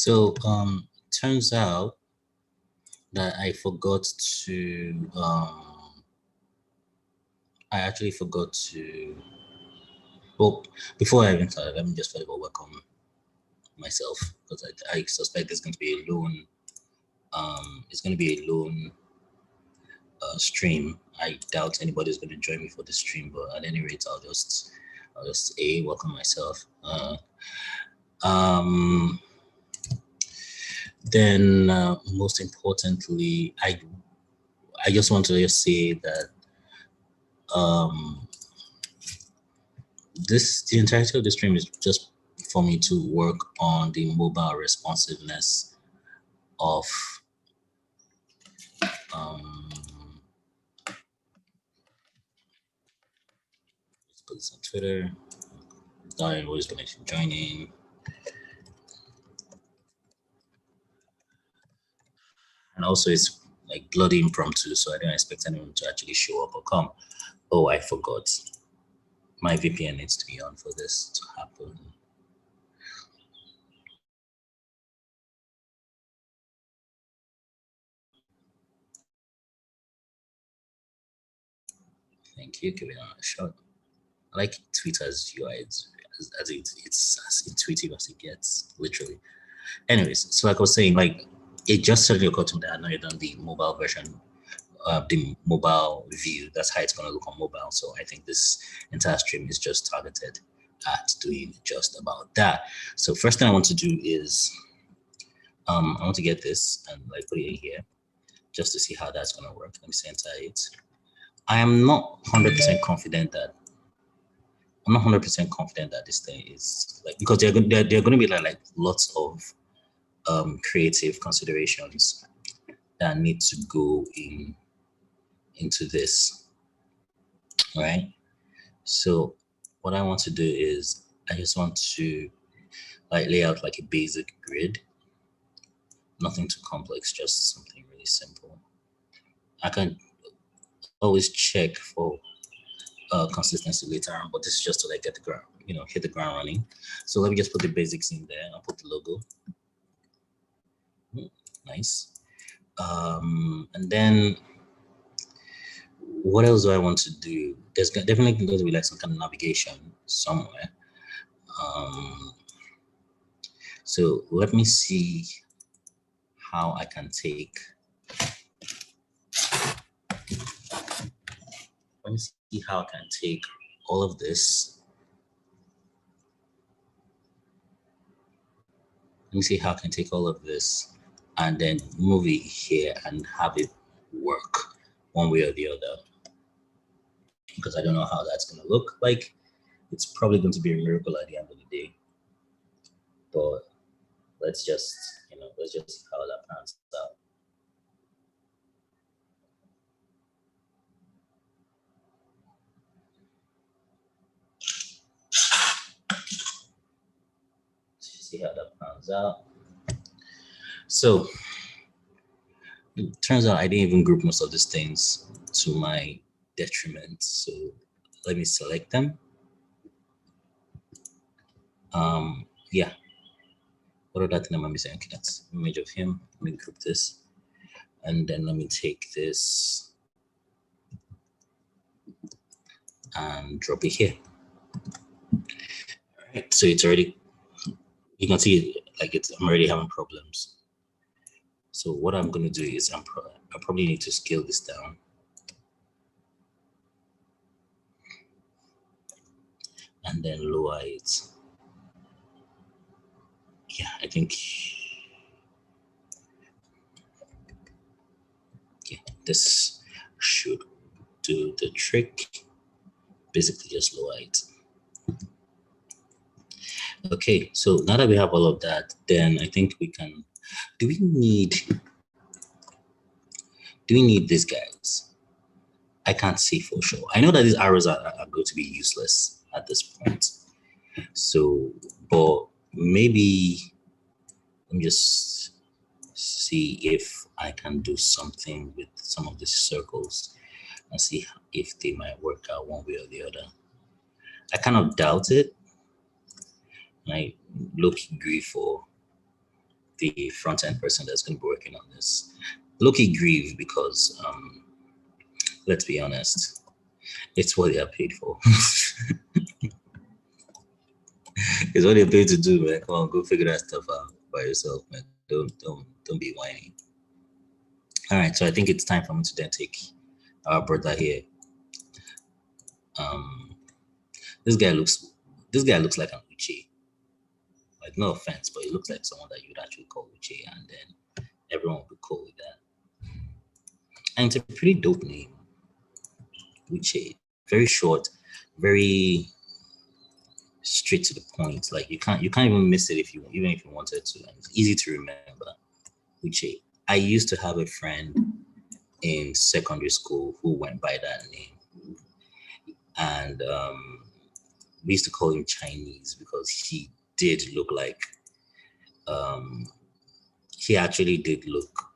So turns out that I forgot to I actually forgot to, well, before I even started, let me just first of all welcome myself, because I suspect there's going to be a lone it's going to be a lone stream. I doubt anybody's going to join me for the stream, but at any rate, I'll just welcome myself. Then most importantly, I just want to just say that the entirety of the stream is just for me to work on the mobile responsiveness of let's put this on Twitter. Darren was joining. And also it's like bloody impromptu, so I don't expect anyone to actually show up or come. Oh, I forgot. My VPN needs to be on for this to happen. Thank you, give it a shot. I like Twitter's UI, it's as intuitive as it gets, literally. Anyways, so like I was saying, like it just suddenly occurred to me that I had not done the mobile version, the mobile view. That's how it's going to look on mobile. So I think this entire stream is just targeted at doing just about that. So first thing I want to do is I want to get this and like put it in here just to see how that's going to work. Let me center it. I am not 100% confident that this thing is like, because they're going to be like lots of creative considerations that need to go into this, right? So what I want to do is I just want to like lay out like a basic grid, nothing too complex, just something really simple. I can always check for consistency later on, but this is just to like get the ground, hit the ground running. So let me just put the basics in there. I'll put the logo. Nice. And then what else do I want to do? There's definitely going to be like some kind of navigation somewhere. So let me see how I can take. Let me see how I can take all of this. Let me see how I can take all of this and then move it here and have it work one way or the other. Because I don't know how that's going to look like. It's probably going to be a miracle at the end of the day. But let's just, let's just see how that pans out. See how that pans out. So it turns out I didn't even group most of these things to my detriment. So let me select them. Yeah. What other thing am I missing? Okay, that's image of him. Let me group this. And then let me take this and drop it here. All right, so it's already, you can see it, like I'm already having problems. So what I'm going to do is I probably need to scale this down. And then lower it. Yeah, I think, yeah, this should do the trick. Basically just lower it. Okay, so now that we have all of that, then I think we can, do we need these guys? I can't see for sure. I know that these arrows are going to be useless at this point. So, but maybe let me just see if I can do something with some of these circles and see if they might work out one way or the other. I kind of doubt it. I look greedy for the front end person that's going to be working on this. Low-key grieve because let's be honest, it's what they are paid for. It's what they're paid to do, man. Come on, go figure that stuff out by yourself, man. Don't be whiny. All right, so I think it's time for me to then take our brother here. This guy looks like an Uche. Like, no offense, but he looks like someone that you'd actually call Uche, and then everyone would be cool with that. And it's a pretty dope name, Uche. Very short, very straight to the point. Like you can't even miss it if you wanted to. And it's easy to remember. Uche. I used to have a friend in secondary school who went by that name, and we used to call him Chinese because he did look like he actually did look.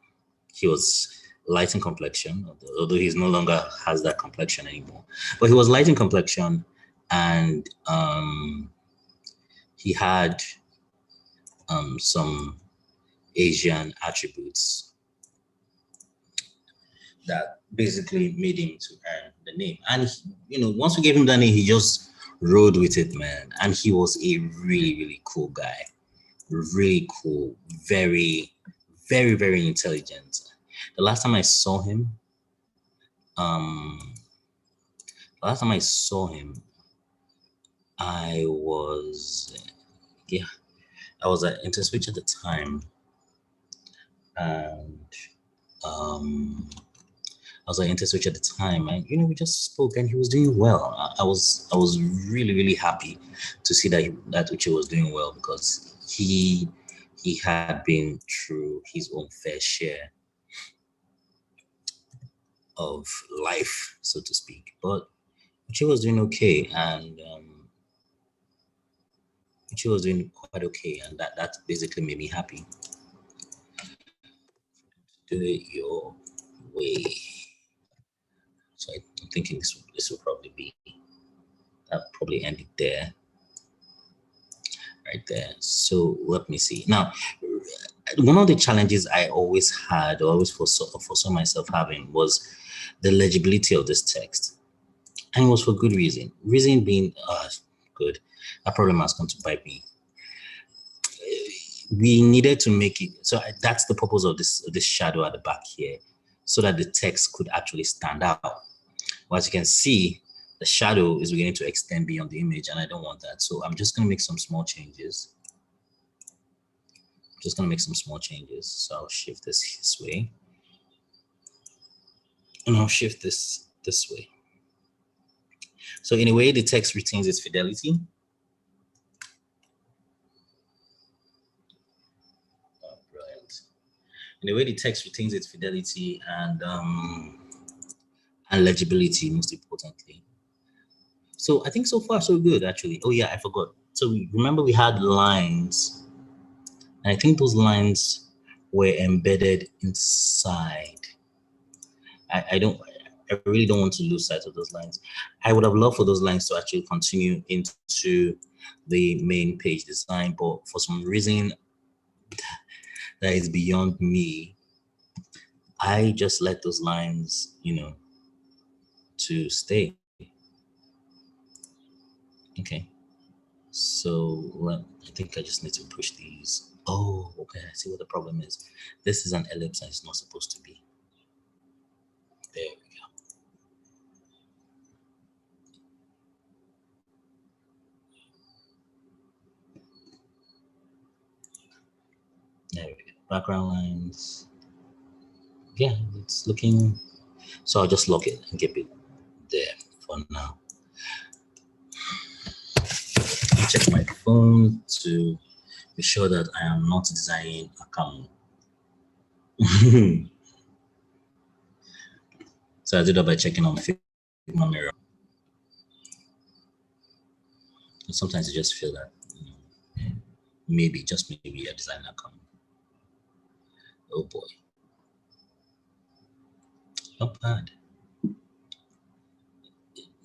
He was light in complexion, although he's no longer has that complexion anymore. But he was light in complexion, and he had some Asian attributes that basically made him to earn the name. And once we gave him that name, he just rode with it, man. And he was a really, really cool guy. Really cool, very, very, very intelligent. The last time I saw him, I was at Interswitch at the time, and and we just spoke, and he was doing well. I was really, really happy to see that Uche was doing well, because he had been through his own fair share of life, so to speak. But Uche was doing okay, and Uche was doing quite okay, and that basically made me happy. Do it your way. So I'm thinking this will probably be, I'll probably end it there. Right there. So let me see. Now, one of the challenges I always had, or always foresaw myself having, was the legibility of this text. And it was for good reason. Reason being, good. That problem has come to bite me. We needed to make it, so that's the purpose of this shadow at the back here, so that the text could actually stand out. Well, as you can see, the shadow is beginning to extend beyond the image, and I don't want that. So I'm just going to make some small changes. So I'll shift this way, and I'll shift this way. So in a way, the text retains its fidelity. Oh, brilliant. In a way, the text retains its fidelity and legibility, most importantly. So I think so far so good, actually. Oh yeah, I forgot. So remember we had lines, and I think those lines were embedded inside. I really don't want to lose sight of those lines. I would have loved for those lines to actually continue into the main page design, but for some reason that is beyond me, I just let those lines, to stay. Okay. So I think I just need to push these. Oh, okay. I see what the problem is. This is an ellipse, and it's not supposed to be. There we go. There we go. Background lines. Yeah, it's looking. So I'll just lock it and keep it there for now. Check my phone to be sure that I am not designing a camo. So I did that by checking on my mirror. And sometimes you just feel that maybe, just maybe, a designer camo. Oh boy. Not bad.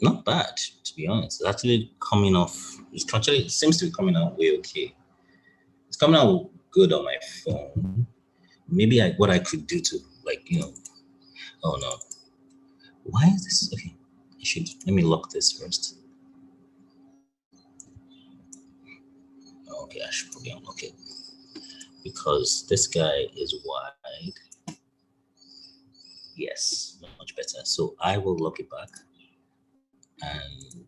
Not bad, to be honest. It's actually coming off. It seems to be coming out way okay. It's coming out good on my phone. Maybe what I could do to, like, oh no, why is this? Okay, let me lock this first. Okay, I should probably unlock it because this guy is wide. Yes, much better. So I will lock it back, and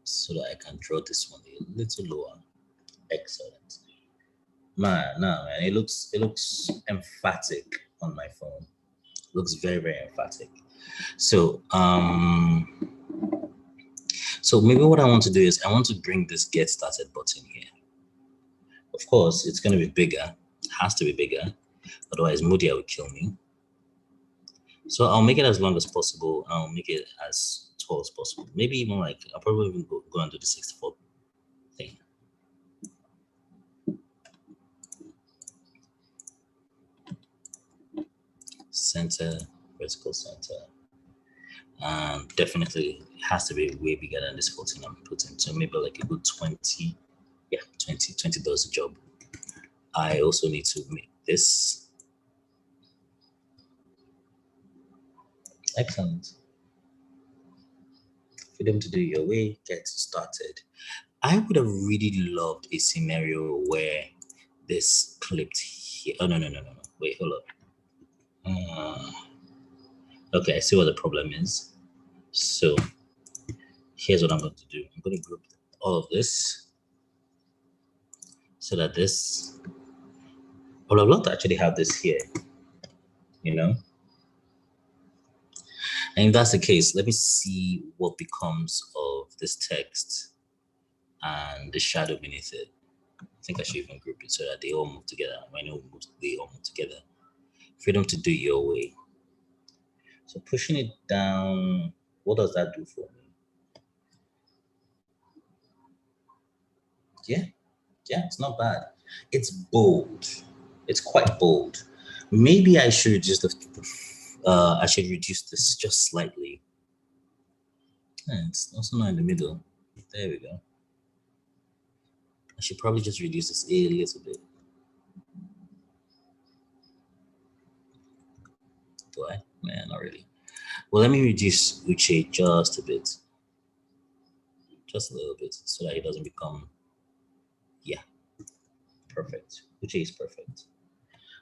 so that I can draw this one a little lower. Excellent. Man, it looks emphatic on my phone. Looks very, very emphatic. So so maybe what I want to do is I want to bring this get started button here. Of course, it's going to be bigger. It has to be bigger. Otherwise, Moody will kill me. So I'll make it as long as possible. I'll make it as tall as possible. Maybe even like, I'll probably even go and do the 64 thing. Center, vertical center. Definitely it has to be way bigger than this 14 I'm putting. So maybe like a good 20. Yeah, 20 does the job. I also need to make this. Excellent. Freedom to do your way, get started. I would have really loved a scenario where this clipped here. Oh, no. Wait, hold up. Okay, I see what the problem is. So here's what I'm going to do. I'm going to group all of this so that this, I would have loved to actually have this here, And if that's the case, let me see what becomes of this text and the shadow beneath it. I think I should even group it so that they all move together. I know they all move together. Freedom to do your way. So pushing it down, what does that do for me? Yeah, it's not bad. It's bold. It's quite bold. Maybe I should just I should reduce this just slightly. It's also not in the middle. There we go. I should probably just reduce this a little bit. Do I? Man, not really. Well, let me reduce Uche just a bit. Just a little bit so that it doesn't become, yeah, perfect. Uche is perfect.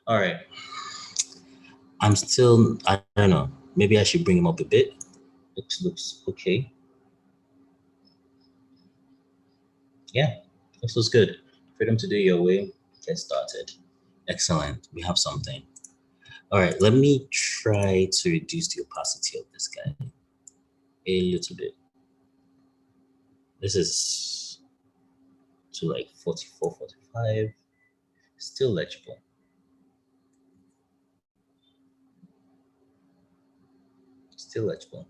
All right. I'm still, I don't know. Maybe I should bring him up a bit. Looks okay. Yeah, this looks good. Freedom to do your way. Get started. Excellent. We have something. All right, let me try to reduce the opacity of this guy a little bit. This is to like 44, 45. Still legible. Still legible.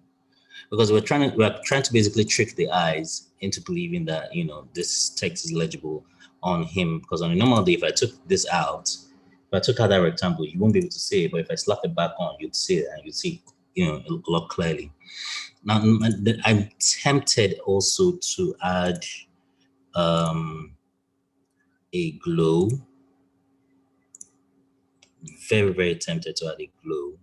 Because we're trying to basically trick the eyes into believing that this text is legible on him. Because on a normal day, if I took this out, if I took out that rectangle, you won't be able to see it. But if I slap it back on, you'd see it, and you'd see it a lot clearly. Now I'm tempted also to add a glow. Very, very tempted to add a glow.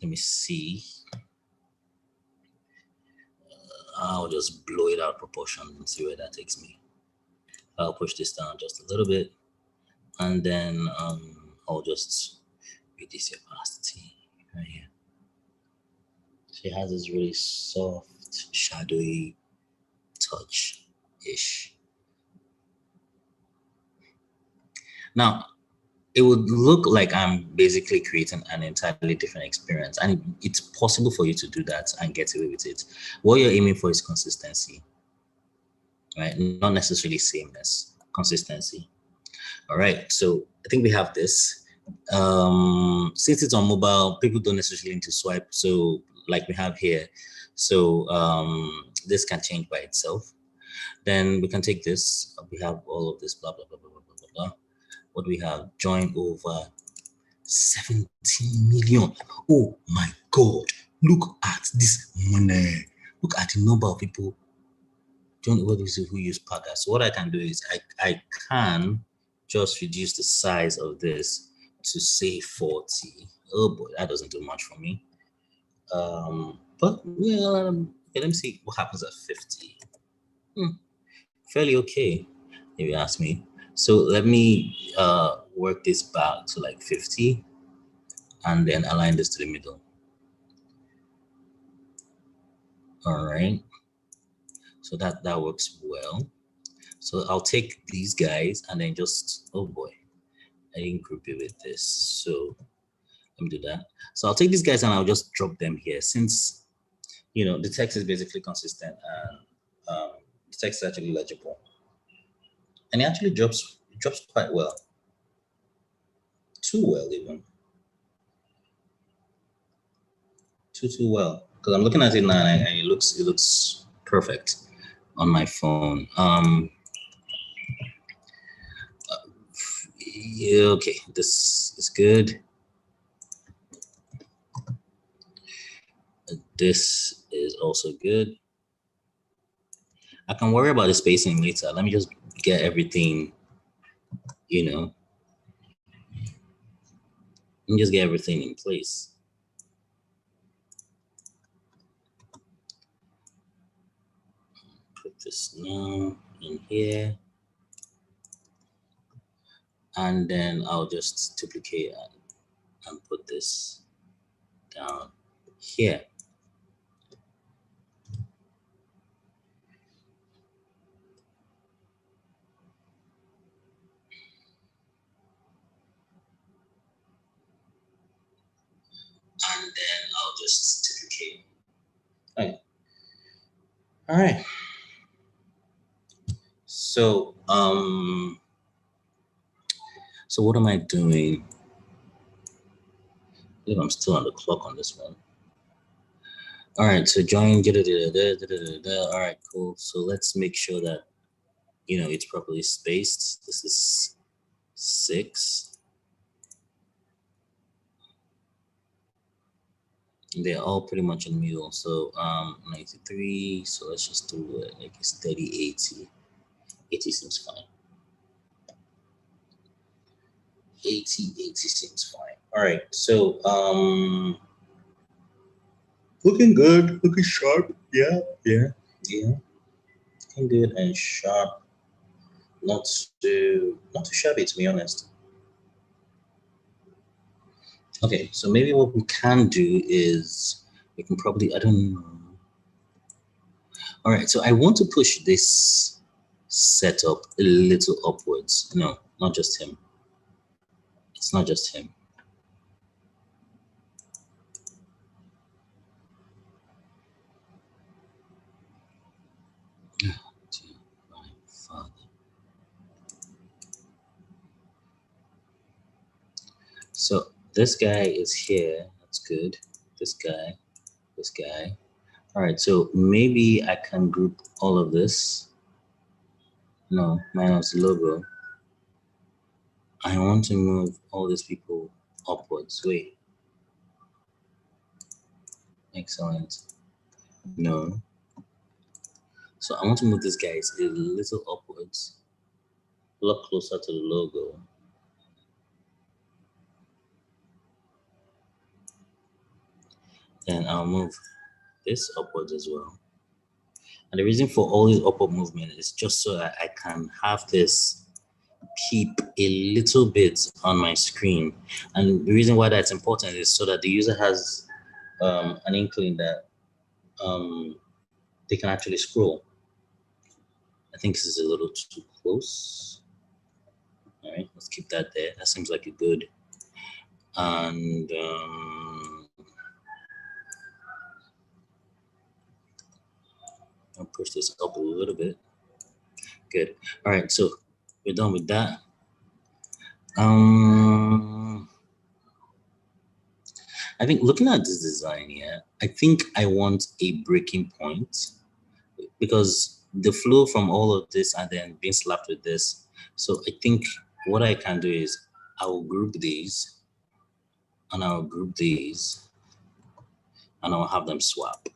Let me see. I'll just blow it out of proportion and see where that takes me. I'll push this down just a little bit, and then I'll just reduce the opacity right here. She has this really soft, shadowy touch-ish. Now, it would look like I'm basically creating an entirely different experience, and it's possible for you to do that and get away with it. What you're aiming for is consistency, right? Not necessarily sameness, consistency. All right, so I think we have this. Since it's on mobile, people don't necessarily need to swipe. So like we have here, so this can change by itself. Then we can take this. We have all of this, blah, blah, blah, blah, blah, blah, blah. What do we have? Join over 17 million. Oh my God. Look at this money. Look at the number of people. What do you say who use Paga? So what I can do is I can just reduce the size of this to say 40. Oh boy, that doesn't do much for me. But well, okay, let me see what happens at 50. Fairly okay, if you ask me. So let me work this back to like 50 and then align this to the middle. All right. So that works well. So I'll take these guys and then just, oh boy, I didn't group it with this. So let me do that. So I'll take these guys and I'll just drop them here since, the text is basically consistent and the text is actually legible. And it actually drops quite well. Too well even. Too well. Because I'm looking at it now and it looks perfect on my phone. Yeah, okay, this is good. This is also good. I can worry about the spacing later. Let me just get everything, let me just get everything in place. Put this now in here. And then I'll just duplicate and put this down here. And then I'll just duplicate. Okay. All right. So, so what am I doing? I believe I'm still on the clock on this one. All right, so join. All right, cool. So let's make sure that it's properly spaced. This is 6. They're all pretty much in the middle. So 93. So let's just do it like it's 30, 80. 80 seems fine. 80 seems fine. All right, so looking good, looking sharp. Yeah. Looking good and sharp. Not too shabby, to be honest. Okay, so maybe what we can do is we can probably, I don't know. All right, so I want to push this setup a little upwards. No, not just him. It's not just him. My father. So this guy is here. That's good. This guy. All right, so maybe I can group all of this. No, minus the logo. I want to move all these people upwards. Wait. Excellent. No. So I want to move these guys a little upwards, a lot closer to the logo. Then I'll move this upwards as well. And the reason for all this upward movement is just so that I can have this peep a little bit on my screen. And the reason why that's important is so that the user has an inkling that they can actually scroll. I think this is a little too close. All right, let's keep that there. That seems like a good. And I'll push this up a little bit. Good. All right, so we're done with that. I think looking at this design here, I think I want a breaking point because the flow from all of this and then being slapped with this. So I think what I can do is I will group these and I'll group these and I'll have them swap.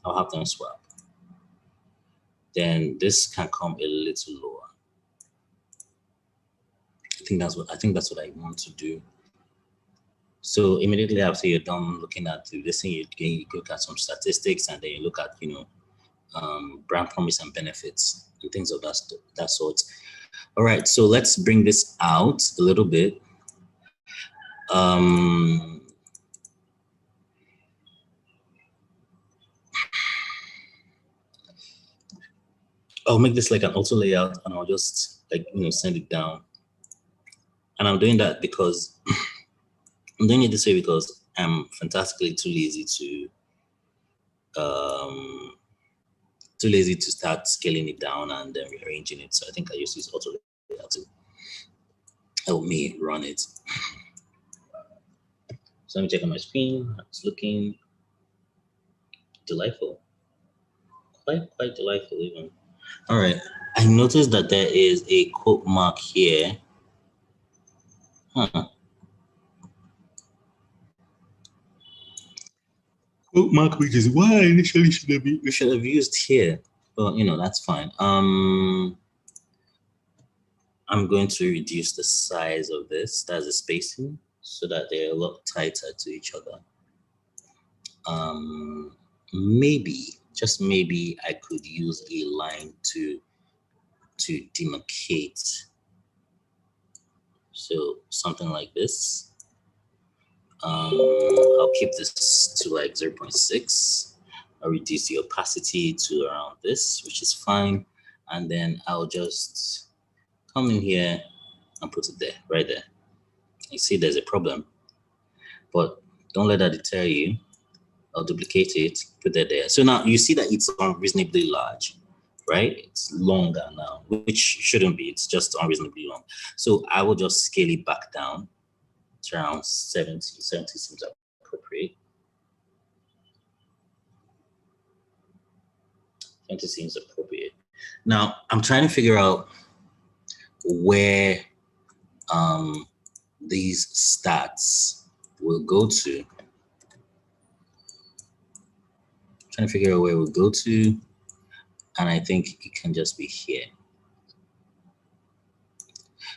I'll have them swap. then this can come a little lower. I think that's what I want to do. So immediately after you're done looking at this thing, you look at some statistics, and then you look at brand promise and benefits and things of that sort. All right, so let's bring this out a little bit. I'll make this like an auto layout, and I'll just send it down. And I'm doing that because I'm doing it this way because I'm fantastically too lazy to start scaling it down and then rearranging it. So I think I use this auto layout to help me run it. So let me check on my screen. It's looking delightful. Quite delightful even. All right. I noticed that there is a quote mark here. Quote mark, which is why I initially should have used here. But that's fine. I'm going to reduce the size of this. That's the spacing, so that they're a lot tighter to each other. Maybe, just maybe, I could use a line to demarcate. So something like this. I'll keep this to like 0.6. I'll reduce the opacity to around this, which is fine. And then I'll just come in here and put it there, right there. You see there's a problem, but don't let that deter you. I'll duplicate it, put that there. So now you see that it's unreasonably large, right? It's longer now, which shouldn't be. It's just unreasonably long. So I will just scale it back down to around 70. 70 seems appropriate. 70 seems appropriate. Now I'm trying to figure out where these stats will go to. Trying to figure out where we'll go to, and I think it can just be here.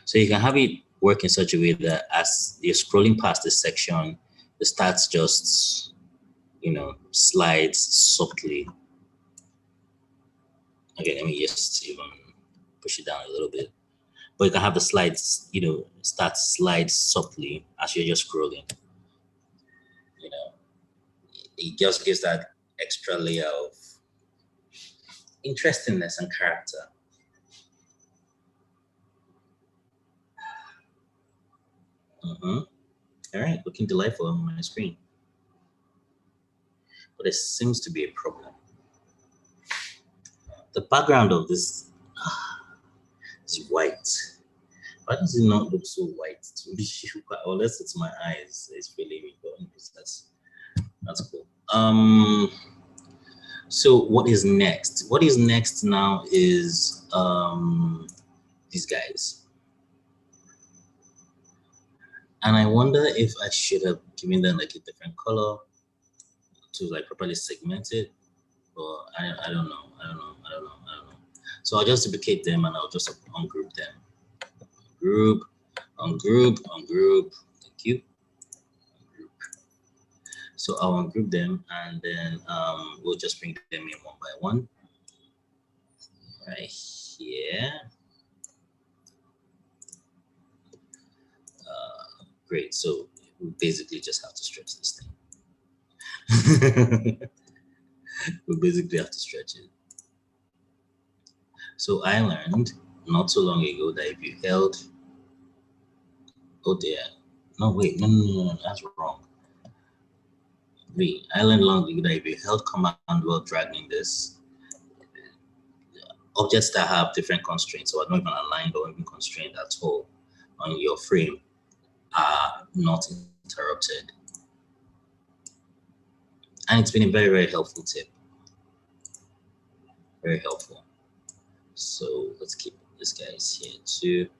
So you can have it work in such a way that as you're scrolling past this section, the stats just, slides softly. Okay, let me just even push it down a little bit. But you can have the slides, stats slide softly as you're just scrolling. It just gives that extra layer of interestingness and character. All right, looking delightful on my screen. But there seems to be a problem. The background of this is white. Why does it not look so white to me? Unless it's my eyes, it's really going. That's cool. So what is next? What is next now is these guys. And I wonder if I should have given them like a different color to like properly segment it. But I don't know. So I'll just duplicate them and I'll just ungroup them. Group, ungroup. Thank you. Ungroup. So I'll ungroup them, and then we'll just bring them in one by one. Right here. Great. So we basically just have to stretch this thing. We basically have to stretch it. So I learned not so long ago that if you held, oh dear, no wait, no, that's wrong. Wait, I learned long ago that if you held command while dragging this, objects that have different constraints or are not even aligned or even constrained at all on your frame are not interrupted. And it's been a very, very helpful tip. Very helpful. So let's keep this guys here too.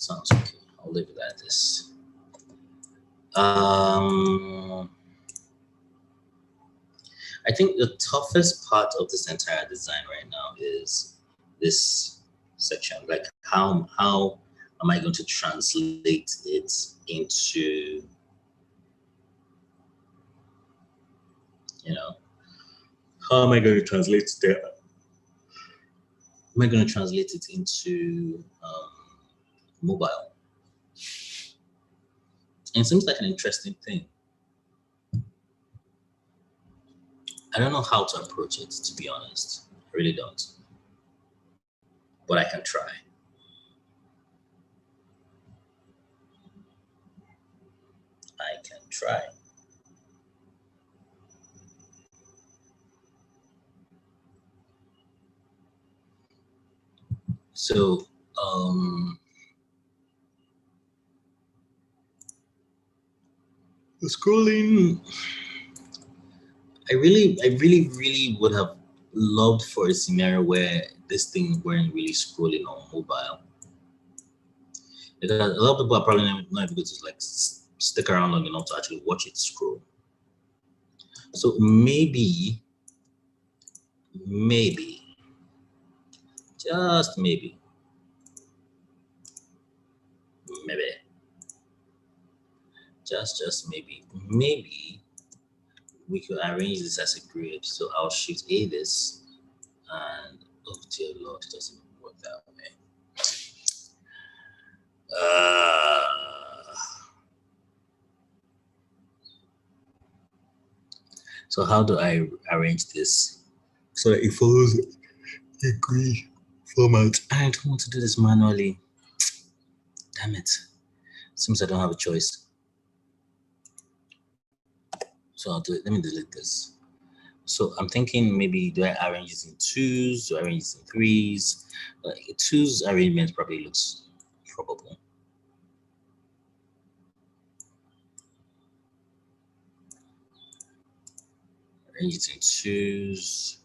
Sounds okay. I'll leave it at this. I think the toughest part of this entire design right now is this section. Like how am I going to translate it into, how am I going to translate it? Am I going to translate it into mobile? And it seems like an interesting thing. I don't know how to approach it, to be honest. I really don't. But I can try. I can try. So, scrolling. I really would have loved for a scenario where this thing weren't really scrolling on mobile. Because a lot of people are probably not able to like stick around long enough to actually watch it scroll. So maybe, just maybe, just maybe we could arrange this as a grid. So I'll shift A this, and oh dear Lord, it doesn't work that way. So how do I arrange this so that it follows a grid format? I don't want to do this manually. Damn it. Seems I don't have a choice. So I'll do it. Let me delete this. So I'm thinking maybe do I arrange it in twos? Do I arrange it in threes? Twos arrangement probably looks probable. Arrange it in twos.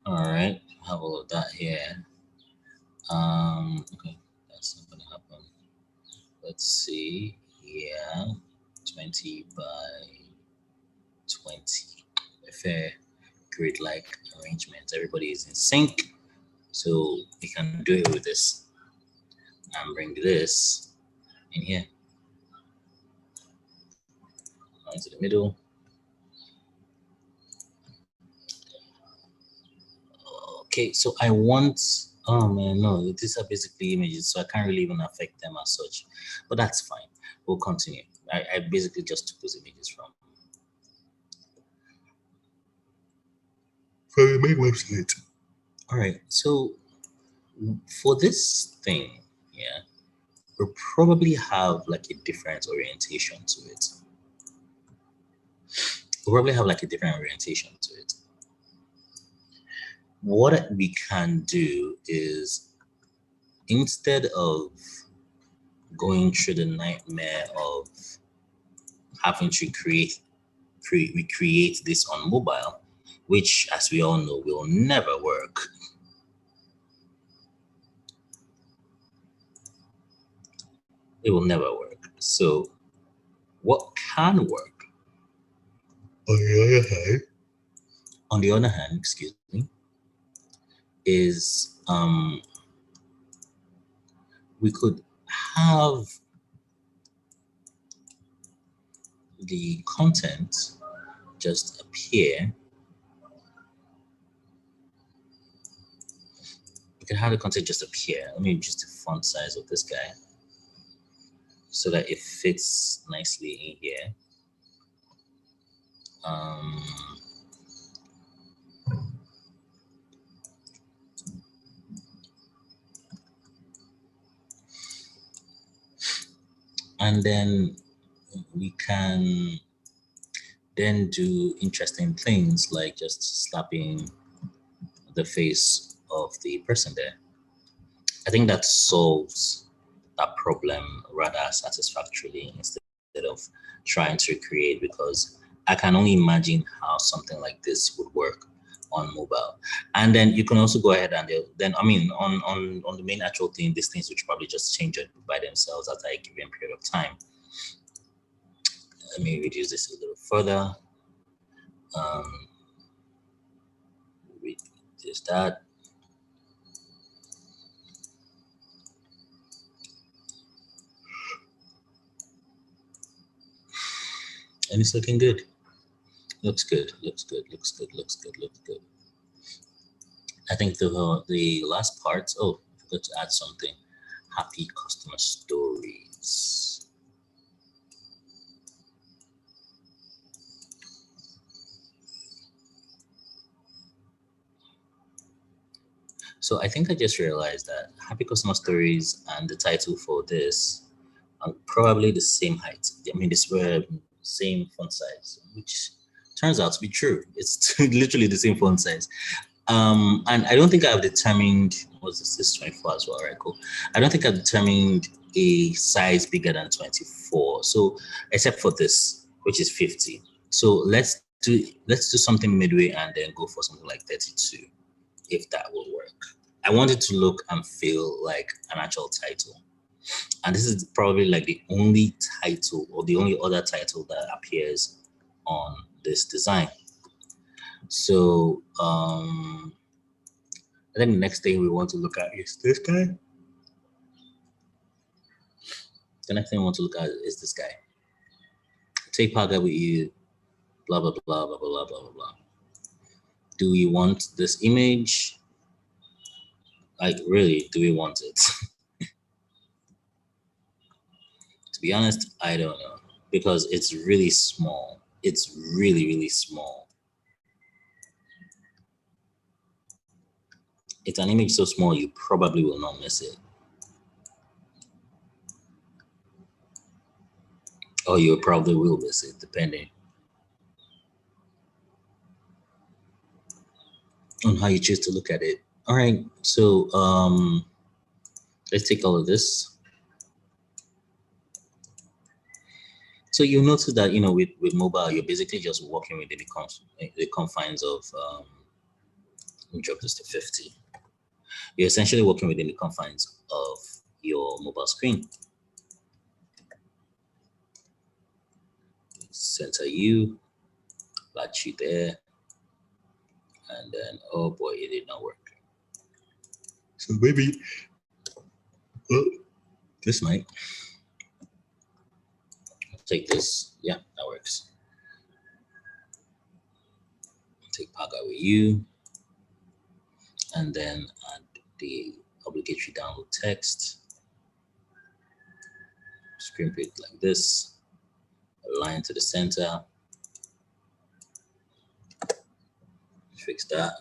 All right, have all of that here. Okay, that's not gonna happen. Let's see. Yeah, 20 by 20. A fair grid-like arrangement. Everybody is in sync, so we can do it with this. And bring this in here. Into the middle. Okay, so I want, oh man, no, these are basically images, so I can't really even affect them as such, but that's fine. We'll continue. I basically just took those images from the main website. All right, so for this thing, yeah, we'll probably have like a different orientation to it. We'll probably have like a different orientation to it. What we can do is, instead of going through the nightmare of having to recreate this on mobile, which, as we all know, will never work. It will never work. So what can work, on the other hand, excuse me, is we could have the content just appear. We can have the content just appear. Let me adjust the font size of this guy so that it fits nicely in here. And then we can then do interesting things like just slapping the face of the person there. I think that solves that problem rather satisfactorily instead of trying to create, because I can only imagine how something like this would work on mobile. And then you can also go ahead and then, I mean, on the main actual thing, these things which probably just change it by themselves at a given period of time. Let me reduce this a little further. Reduce that. And it's looking good. Looks good, looks good, looks good, looks good, looks good. I think the last part, oh, I forgot to add something. Happy customer stories. So I think I just realized that happy customer stories and the title for this are probably the same height. I mean, this were same font size, which turns out to be true. It's literally the same font size. And I don't think I've determined, what's this? This is 24 as well, right? Cool. I don't think I've determined a size bigger than 24. So except for this, which is 50. So let's do something midway and then go for something like 32, if that will work. I want it to look and feel like an actual title. And this is probably like the only title or the only other title that appears on this design. So I think the next thing we want to look at is this guy. The next thing we want to look at is this guy. Take Paga with you, blah, blah, blah, blah, blah, blah, blah, blah. Do we want this image? Like, really, do we want it? To be honest, I don't know, because it's really small. It's really, really small. It's an image so small, you probably will not miss it. Or you probably will miss it, depending on how you choose to look at it. All right, so let's take all of this. So you'll notice that, with mobile, you're basically just working within the confines of, let me drop this to 50. You're essentially working within the confines of your mobile screen. Center you, latch you there, and then, oh boy, it did not work. So maybe, well, this might. Take this, yeah, that works. Take Paga with you, and then add the obligatory download text. Screen print like this, align to the center. Fix that.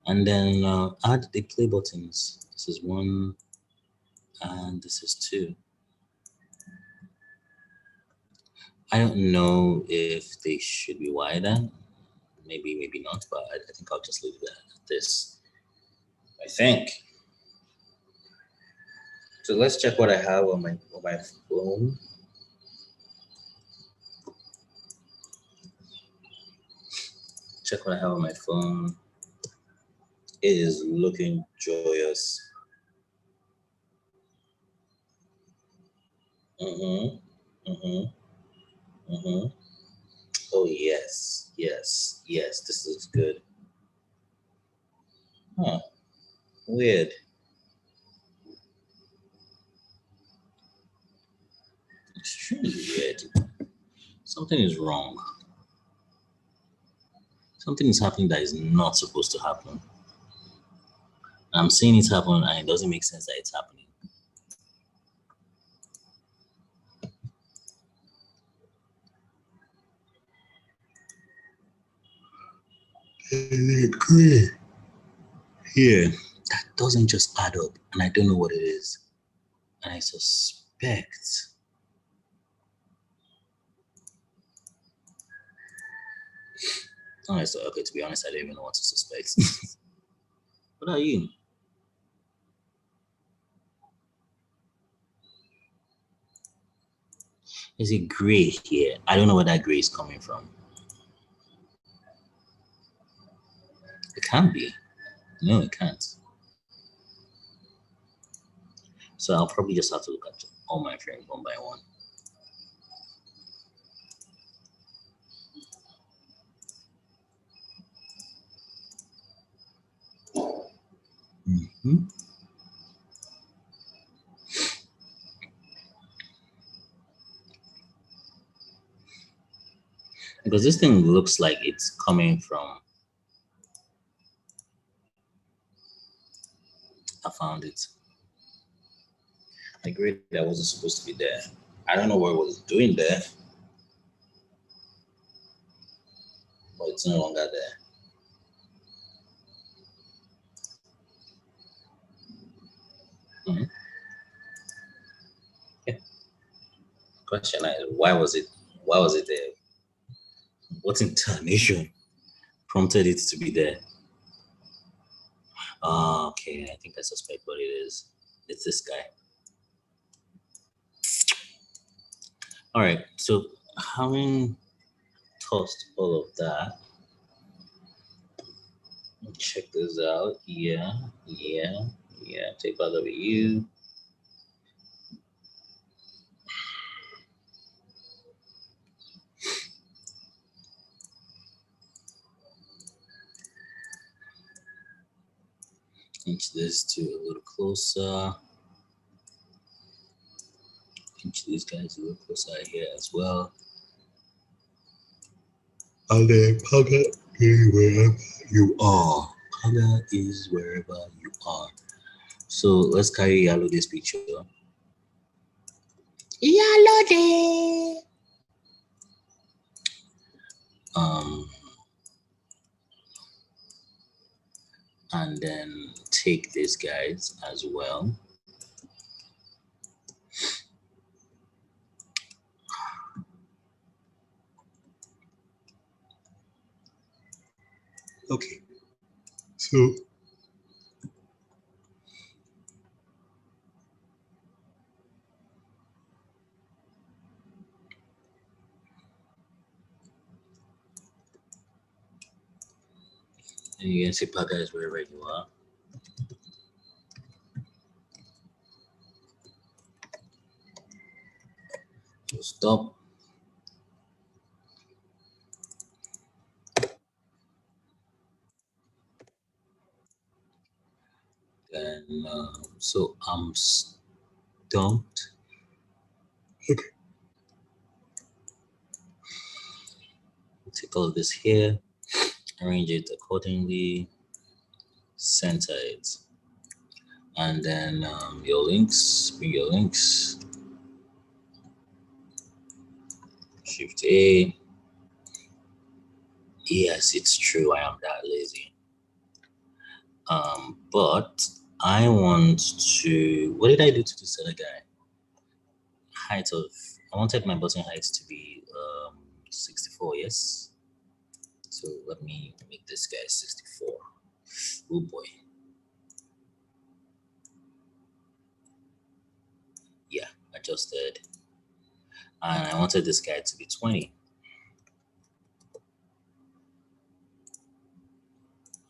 And then add the play buttons. This is 1, and this is 2. I don't know if they should be wider. Maybe, maybe not, but I think I'll just leave it at this. I think. So let's check what I have on my phone. Check what I have on my phone. It is looking joyous. Oh yes, yes, yes. This looks good. Huh? Weird. Extremely weird. Something is wrong. Something is happening that is not supposed to happen. I'm seeing it happen, and it doesn't make sense that it's happening. Here, that doesn't just add up, and I don't know what it is. And I suspect. Oh, so, okay, to be honest, I don't even know what to suspect. What are you? Is it gray here? I don't know where that gray is coming from. It can't be. No, it can't. So I'll probably just have to look at all my frames one by one. Because this thing looks like it's coming from, I found it. The grid that wasn't supposed to be there. I don't know what it was doing there, but it's no longer there. Yeah. Question is, why was it there? What intonation prompted it to be there? Okay, I think I suspect what it is. It's this guy. All right, so having tossed all of that, check this out. Yeah. Take out of you. Inch this to a little closer. Inch these guys a little closer here as well. And then Paga is wherever you are. Paga is wherever you are. So let's carry yellow this picture. Yellow day. And then take these guys as well. Okay, so and you can see Paga is wherever you are. So stop. And so I'm stumped. Okay. Take all of this here, arrange it accordingly, center it. And then your links, bring your links. Shift A. Yes, it's true, I am that lazy. But I want to, what did I do to this other guy? Height of, I wanted my button height to be 64, yes? So let me make this guy 64. Oh boy. Yeah, adjusted. And I wanted this guy to be 20.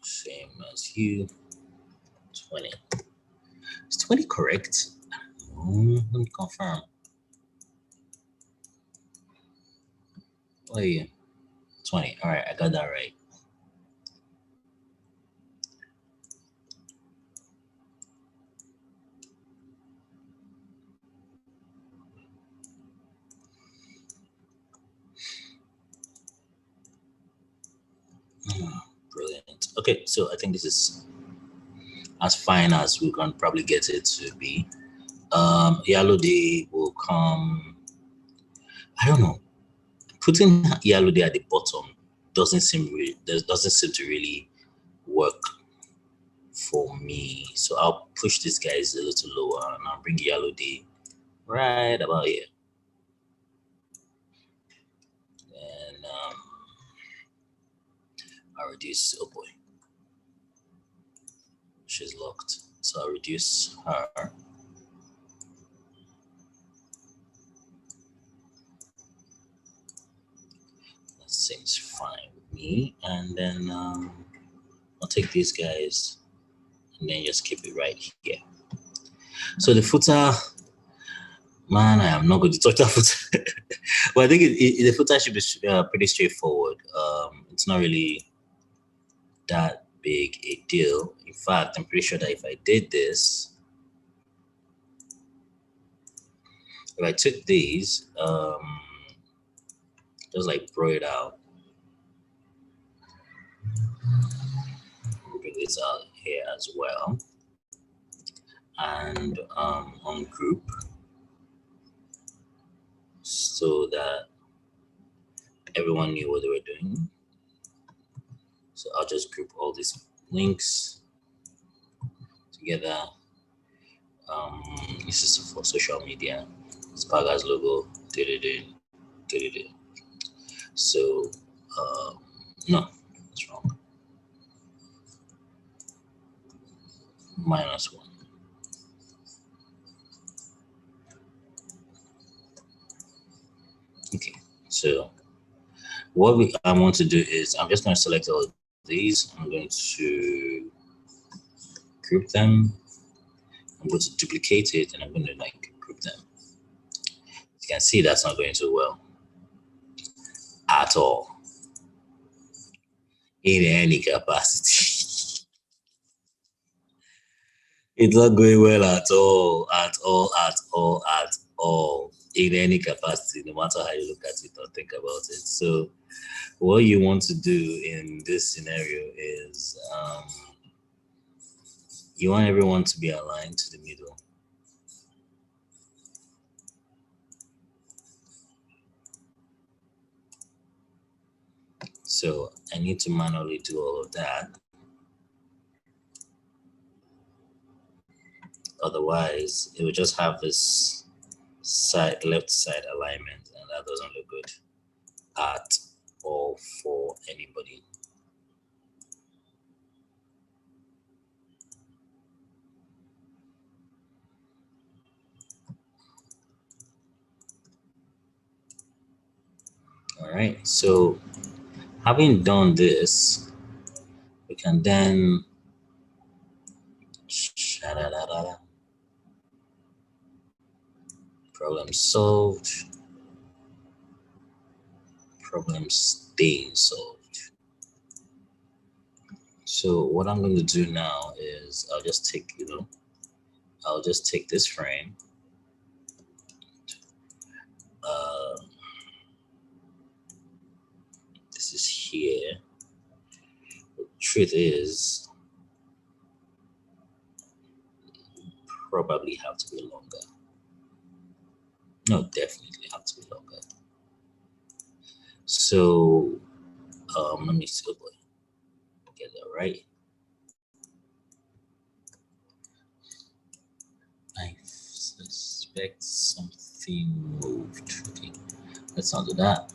Same as you, 20. Is 20 correct? Let me confirm. What are you? 20. All right, I got that right. Brilliant. Okay, so I think this is as fine as we can probably get it to be. Yellow day will come. I don't know. Putting yellow day at the bottom doesn't seem to really work for me. So I'll push these guys a little lower and I'll bring yellow day right about here. And I'll reduce, oh boy, she's locked. So I'll reduce her. seems fine with me. And then I'll take these guys and then just keep it right here. So the footer, man, I am not going to touch that footer. Well, I think the footer should be pretty straightforward. It's not really that big a deal. In fact, I'm pretty sure that if I did this, if I took these, just like draw it out, bring this out here as well, and on group, so that everyone knew what they were doing. So I'll just group all these links together. This is for social media. It's Paga's logo. So no, that's wrong. -1. Okay, so what I want to do is I'm just going to select all of these. I'm going to group them. I'm going to duplicate it and I'm going to like group them. You can see that's not going so well at all in any capacity. It's not going well at all in any capacity, no matter how you look at it or think about it. So what you want to do in this scenario is you want everyone to be aligned to the middle. So I need to manually do all of that. Otherwise, it will just have this left side alignment, and that doesn't look good at all for anybody. All right, so having done this, we can then problem solved, problem staying solved. So what I'm going to do now is I'll just take, I'll just take this frame. This is here. The truth is, probably have to be longer. No, definitely have to be longer. So let me see, get that right. I suspect something moved. Okay, let's not do that.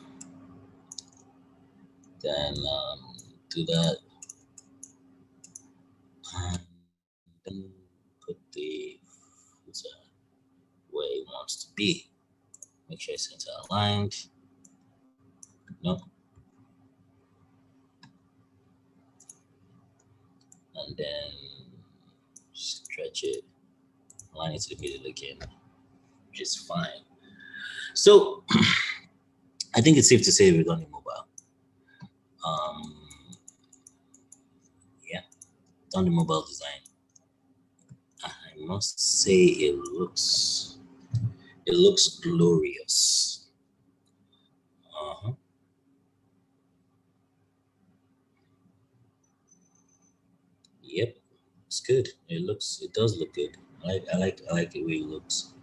Then do that. And then put the footer where it wants to be. Make sure it's center aligned. No. And then stretch it, align it to the middle again, which is fine. So I think it's safe to say we're done in mobile. Yeah, done the mobile design. I must say it looks glorious. Yep, it's good. It does look good. I like the way it looks.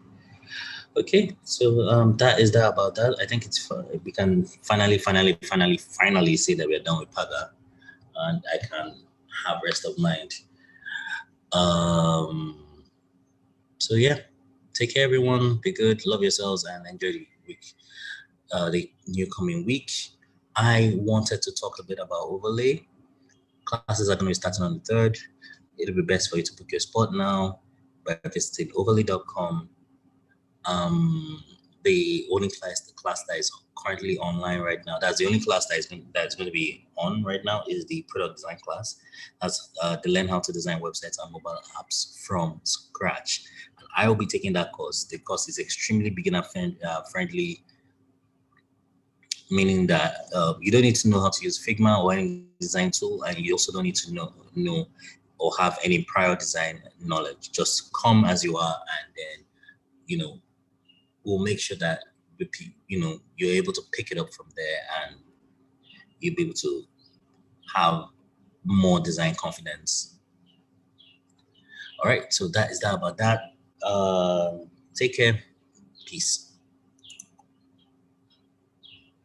Okay, so that is that about that. I think it's fun. We can finally say that we're done with Paga, and I can have rest of mind. So yeah, take care, everyone. Be good, love yourselves, and enjoy the week, the new coming week. I wanted to talk a bit about overlay. Classes are going to be starting on the 3rd. It'll be best for you to book your spot now by visiting overlay.com. the only class, the class that is currently online right now. That's the only class that's going to be on right now, is the product design class. That's the learn how to design websites and mobile apps from scratch. And I will be taking that course. The course is extremely beginner friendly, meaning that you don't need to know how to use Figma or any design tool, and you also don't need to know or have any prior design knowledge. Just come as you are, and then we'll make sure that you're able to pick it up from there, and you'll be able to have more design confidence. All right, so that is that about that. Take care. Peace.